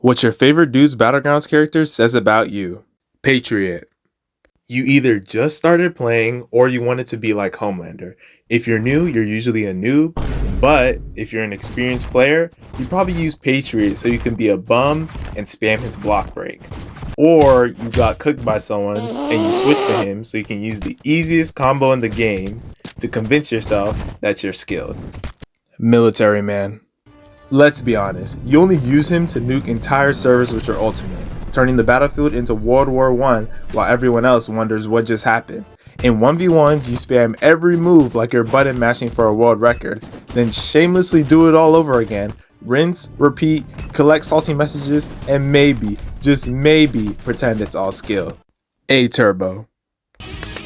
What your favorite dude's Battlegrounds character says about you. Patriot. You either just started playing or you want it to be like Homelander. If you're new, you're usually a noob, but if you're an experienced player, you probably use Patriot so you can be a bum and spam his block break. Or you got cooked by someone and you switch to him so you can use the easiest combo in the game to convince yourself that you're skilled. Military man. Let's be honest, you only use him to nuke entire servers with your ultimate, turning the battlefield into World War I while everyone else wonders what just happened. In 1v1s, you spam every move like you're button mashing for a world record, then shamelessly do it all over again, rinse, repeat, collect salty messages, and maybe, just maybe, pretend it's all skill. A Turbo.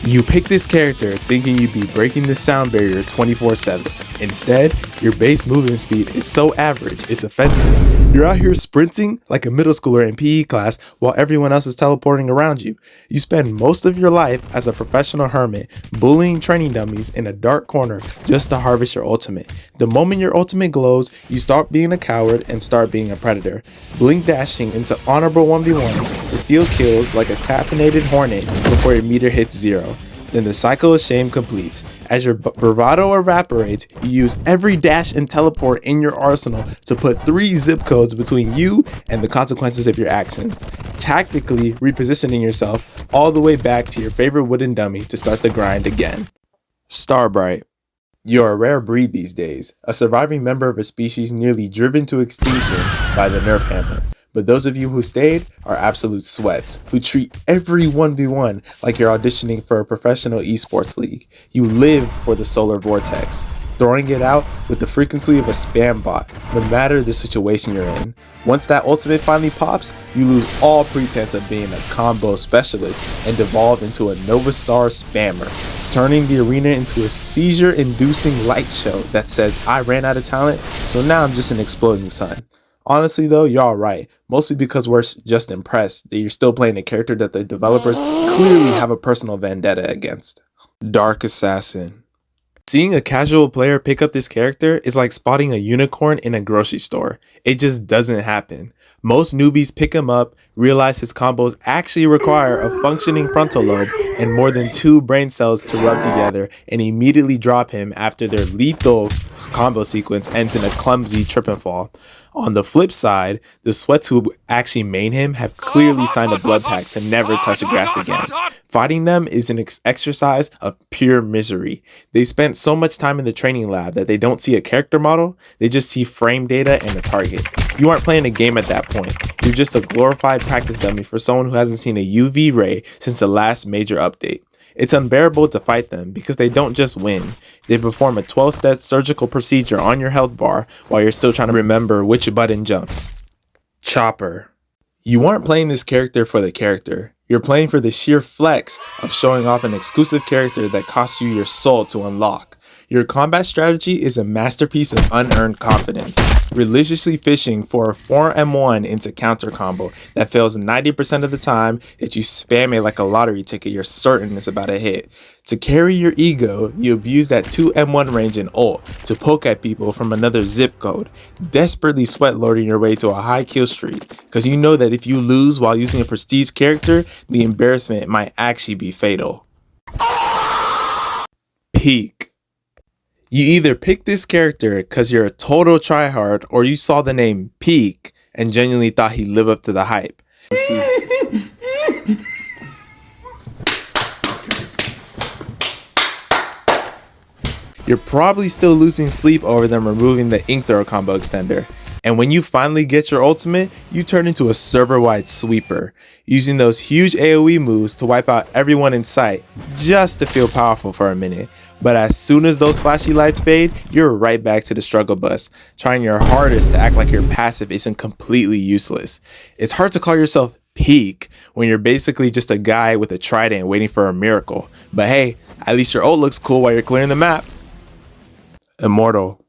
You pick this character thinking you'd be breaking the sound barrier 24/7. Instead, your base movement speed is so average, it's offensive. You're out here sprinting like a middle schooler in PE class while everyone else is teleporting around you. You spend most of your life as a professional hermit, bullying training dummies in a dark corner just to harvest your ultimate. The moment your ultimate glows, you stop being a coward and start being a predator, blink dashing into honorable 1v1s to steal kills like a caffeinated hornet before your meter hits 0. Then the cycle of shame completes. As your bravado evaporates, you use every dash and teleport in your arsenal to put 3 zip codes between you and the consequences of your actions, tactically repositioning yourself all the way back to your favorite wooden dummy to start the grind again. StarBright. You're a rare breed these days, a surviving member of a species nearly driven to extinction by the Nerf hammer. But those of you who stayed are absolute sweats, who treat every 1v1 like you're auditioning for a professional esports league. You live for the solar vortex, throwing it out with the frequency of a spam bot, no matter the situation you're in. Once that ultimate finally pops, you lose all pretense of being a combo specialist and devolve into a Nova Star spammer, turning the arena into a seizure-inducing light show that says, I ran out of talent, so now I'm just an exploding sun. Honestly though, y'all right, mostly because we're just impressed that you're still playing a character that the developers clearly have a personal vendetta against. Dark Assassin. Seeing a casual player pick up this character is like spotting a unicorn in a grocery store. It just doesn't happen. Most newbies pick him up, realize his combos actually require a functioning frontal lobe and more than 2 brain cells to rub together, and immediately drop him after their lethal combo sequence ends in a clumsy trip and fall. On the flip side, the sweats who actually main him have clearly signed a blood pact to never touch the grass again. Fighting them is an exercise of pure misery. They spent so much time in the training lab that they don't see a character model, they just see frame data and a target. You aren't playing a game at that point. You're just a glorified practice dummy for someone who hasn't seen a UV ray since the last major update. It's unbearable to fight them because they don't just win. They perform a 12-step surgical procedure on your health bar while you're still trying to remember which button jumps. Chopper. You aren't playing this character for the character. You're playing for the sheer flex of showing off an exclusive character that costs you your soul to unlock. Your combat strategy is a masterpiece of unearned confidence, religiously fishing for a 4M1 into counter combo that fails 90% of the time that you spam it like a lottery ticket you're certain is about to hit. To carry your ego, you abuse that 2M1 range and ult to poke at people from another zip code, desperately sweat loading your way to a high kill streak, because you know that if you lose while using a prestige character, the embarrassment might actually be fatal. Peak. You either pick this character because you're a total tryhard or you saw the name Peak and genuinely thought he'd live up to the hype. You're probably still losing sleep over them removing the ink throw combo extender. And when you finally get your ultimate, you turn into a server-wide sweeper, using those huge AoE moves to wipe out everyone in sight just to feel powerful for a minute. But as soon as those flashy lights fade, you're right back to the struggle bus, trying your hardest to act like your passive isn't completely useless. It's hard to call yourself peak when you're basically just a guy with a trident waiting for a miracle. But hey, at least your ult looks cool while you're clearing the map. Immortal.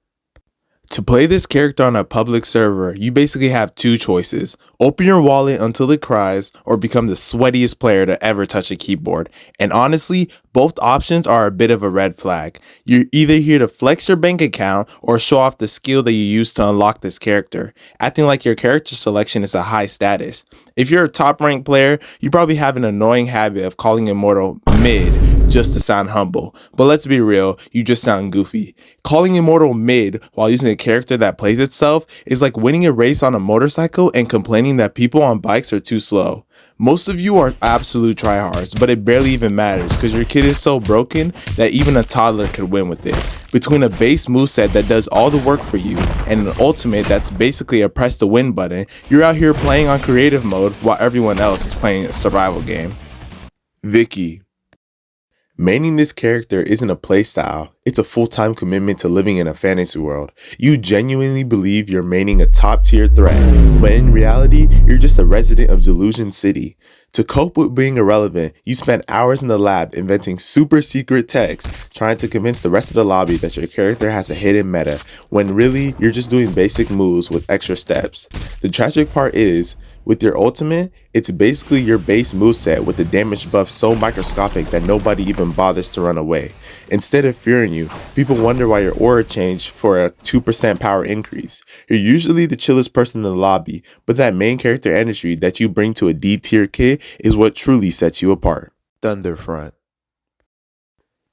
To play this character on a public server, you basically have two choices. Open your wallet until it cries, or become the sweatiest player to ever touch a keyboard. And honestly, both options are a bit of a red flag. You're either here to flex your bank account or show off the skill that you use to unlock this character, acting like your character selection is a high status. If you're a top ranked player, you probably have an annoying habit of calling Immortal mid just to sound humble. But let's be real, you just sound goofy. Calling Immortal mid while using a character that plays itself is like winning a race on a motorcycle and complaining that people on bikes are too slow. Most of you are absolute tryhards, but it barely even matters because your kid is so broken that even a toddler could win with it. Between a base moveset that does all the work for you and an ultimate that's basically a press to win button, you're out here playing on creative mode while everyone else is playing a survival game. Vicky. Maining this character isn't a playstyle, it's a full-time commitment to living in a fantasy world. You genuinely believe you're maining a top-tier threat, but in reality, you're just a resident of Delusion City. To cope with being irrelevant, you spent hours in the lab inventing super secret techs, trying to convince the rest of the lobby that your character has a hidden meta, when really, you're just doing basic moves with extra steps. The tragic part is, with your ultimate, it's basically your base moveset with the damage buff so microscopic that nobody even bothers to run away. Instead of fearing you, people wonder why your aura changed for a 2% power increase. You're usually the chillest person in the lobby, but that main character energy that you bring to a D tier kid is what truly sets you apart. ThunderFront.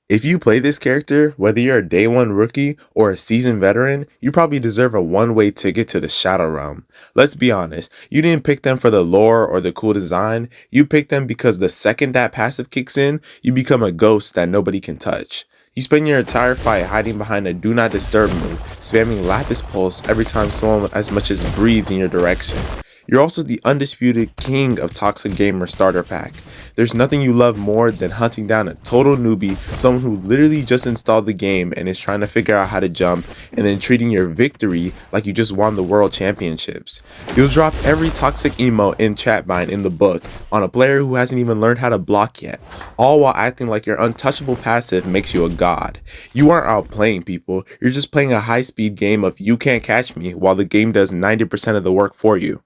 If you play this character, whether you're a day one rookie or a seasoned veteran, you probably deserve a one-way ticket to the Shadow Realm. Let's be honest, you didn't pick them for the lore or the cool design, you picked them because the second that passive kicks in, you become a ghost that nobody can touch. You spend your entire fight hiding behind a do not disturb move, spamming Lapis Pulse every time someone as much as breathes in your direction. You're also the undisputed king of Toxic Gamer Starter Pack. There's nothing you love more than hunting down a total newbie, someone who literally just installed the game and is trying to figure out how to jump, and then treating your victory like you just won the world championships. You'll drop every toxic emote in Chatbind in the book on a player who hasn't even learned how to block yet, all while acting like your untouchable passive makes you a god. You aren't outplaying people, you're just playing a high-speed game of you can't catch me while the game does 90% of the work for you.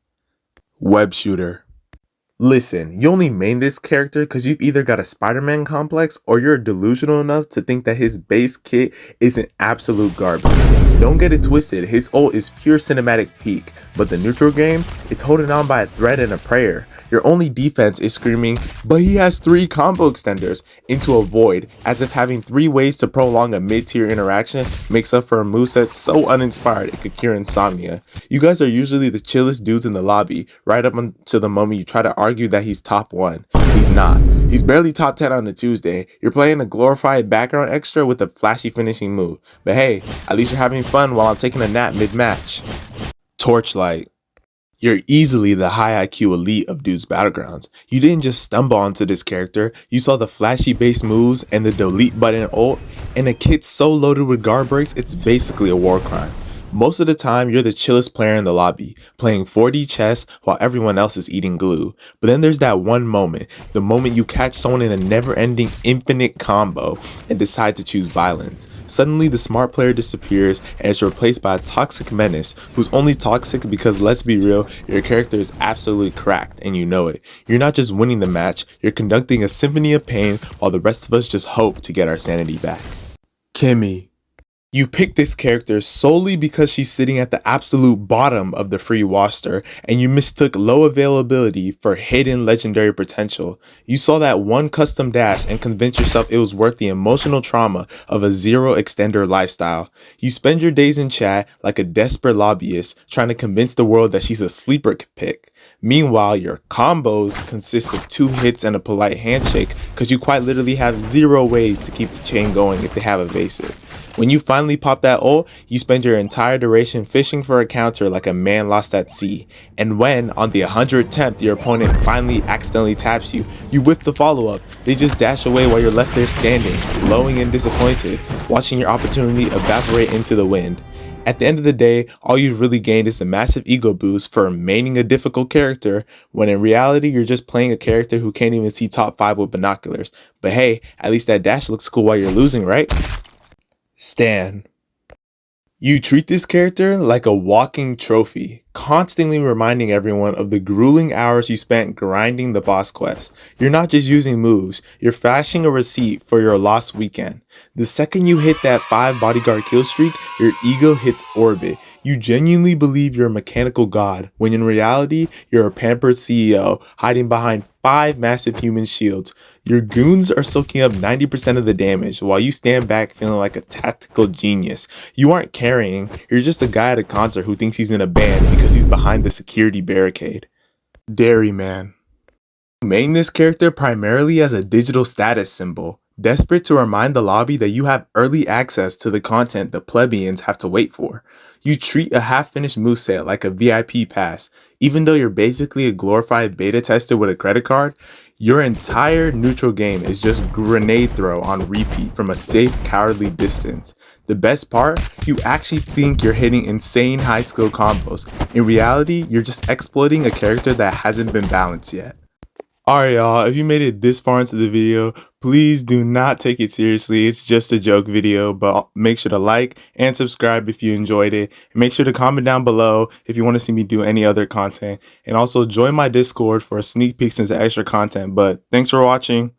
Webshooter. Listen, you only main this character because you've either got a Spider-Man complex or you're delusional enough to think that his base kit isn't absolute garbage. Don't get it twisted, his ult is pure cinematic peak, but the neutral game, it's holding on by a thread and a prayer. Your only defense is screaming, but he has 3 combo extenders, into a void, as if having 3 ways to prolong a mid-tier interaction makes up for a moveset so uninspired it could cure insomnia. You guys are usually the chillest dudes in the lobby, right up until the moment you try to argue that he's top 1. He's not. He's barely top 10 on a Tuesday. You're playing a glorified background extra with a flashy finishing move. But hey, at least you're having fun while I'm taking a nap mid-match. Torchlight. You're easily the high IQ elite of Dude's Battlegrounds. You didn't just stumble onto this character, you saw the flashy base moves and the delete button ult, and a kit so loaded with guard breaks it's basically a war crime. Most of the time, you're the chillest player in the lobby, playing 4D chess while everyone else is eating glue. But then there's that one moment, the moment you catch someone in a never-ending infinite combo and decide to choose violence. Suddenly, the smart player disappears and is replaced by a toxic menace who's only toxic because, let's be real, your character is absolutely cracked and you know it. You're not just winning the match, you're conducting a symphony of pain while the rest of us just hope to get our sanity back. Kimmy. You picked this character solely because she's sitting at the absolute bottom of the free roster, and you mistook low availability for hidden legendary potential. You saw that one custom dash and convinced yourself it was worth the emotional trauma of a zero extender lifestyle. You spend your days in chat like a desperate lobbyist trying to convince the world that she's a sleeper pick. Meanwhile, your combos consist of 2 hits and a polite handshake because you quite literally have 0 ways to keep the chain going if they have evasive. When you finally pop that ult, you spend your entire duration fishing for a counter like a man lost at sea. And when, on the 100th attempt, your opponent finally accidentally taps you, you whip the follow-up. They just dash away while you're left there standing, glowing and disappointed, watching your opportunity evaporate into the wind. At the end of the day, all you've really gained is a massive ego boost for maining a difficult character, when in reality, you're just playing a character who can't even see top 5 with binoculars. But hey, at least that dash looks cool while you're losing, right? Stan. You treat this character like a walking trophy, constantly reminding everyone of the grueling hours you spent grinding the boss quest. You're not just using moves, you're flashing a receipt for your lost weekend. The second you hit that 5 bodyguard kill streak, your ego hits orbit. You genuinely believe you're a mechanical god, when in reality, you're a pampered CEO hiding behind 5 massive human shields. Your goons are soaking up 90% of the damage, while you stand back feeling like a tactical genius. You aren't carrying, you're just a guy at a concert who thinks he's in a band because he's behind the security barricade. Dairyman. Main this character primarily as a digital status symbol, desperate to remind the lobby that you have early access to the content the plebeians have to wait for. You treat a half-finished moveset like a VIP pass, even though you're basically a glorified beta tester with a credit card. Your entire neutral game is just grenade throw on repeat from a safe, cowardly distance. The best part, you actually think you're hitting insane high skill combos. In reality, you're just exploiting a character that hasn't been balanced yet. Alright y'all, if you made it this far into the video, please do not take it seriously. It's just a joke video, but make sure to like and subscribe if you enjoyed it. And make sure to comment down below if you want to see me do any other content. And also join my Discord for sneak peeks into extra content. But thanks for watching.